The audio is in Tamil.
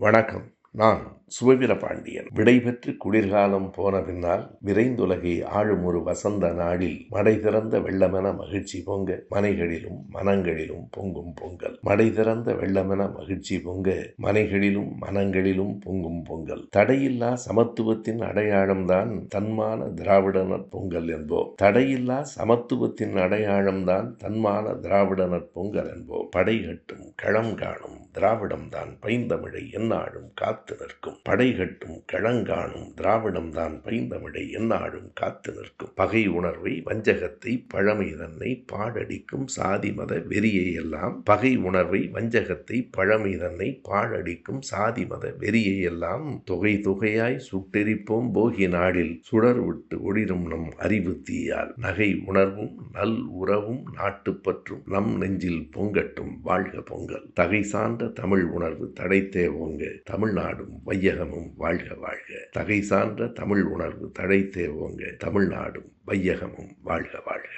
வணக்கம். நான் சுபவீரபாண்டியன். விடைபெற்று குளிர்காலம் போன பின்னால் விரைந்துலகை ஆளும் ஒரு வசந்த நாளில் மடை திறந்த வெள்ளமென மகிழ்ச்சி பொங்க மனைகளிலும் மனங்களிலும் பொங்கும் பொங்கல். மடை திறந்த வெள்ளமென மகிழ்ச்சி பொங்க மனைகளிலும் மனங்களிலும் பொங்கும் பொங்கல். தடையில்லா சமத்துவத்தின் அடையாளம்தான் தன்மான திராவிடனர் பொங்கல் என்போம். தடையில்லா சமத்துவத்தின் அடையாளம்தான் தன்மான திராவிடனர் பொங்கல் என்போம். படை கட்டும் களம் காணும் திராவிடம்தான் பைந்தமிழை எந்நாளும் காத்து நிற்கும். படை கட்டும் களங்காணும் திராவிடம்தான் பைந்தமிழை எந்நாளும் காத்து நிற்கும். பகை உணர்வை வஞ்சகத்தை பழமை தன்னை பாழடிக்கும் சாதி மத வெறியை எல்லாம் பகை உணர்வை வஞ்சகத்தை பழமை தன்னை பாழடிக்கும் சாதி மத வெறியை எல்லாம் தொகை தொகையாய் சுட்டெரிப்போம் போகி நாளில் சுடர் விட்டு ஒளிரும் நம் அறிவு தீயால். நகை உணர்வும் நல் உறவும் நாட்டுப்பற்றும் நம் நெஞ்சில் பொங்கட்டும் வாழ்க பொங்கல். தகை சார்ந்த தமிழ் உணர்வு தடைத்தே ஓங்க தமிழ்நாடும் வையகமும் வாழ்க வாழ்க. தகை சார்ந்த தமிழ் உணர்வு தடைத்தே ஓங்க தமிழ்நாடும் வையகமும் வாழ்க வாழ்க.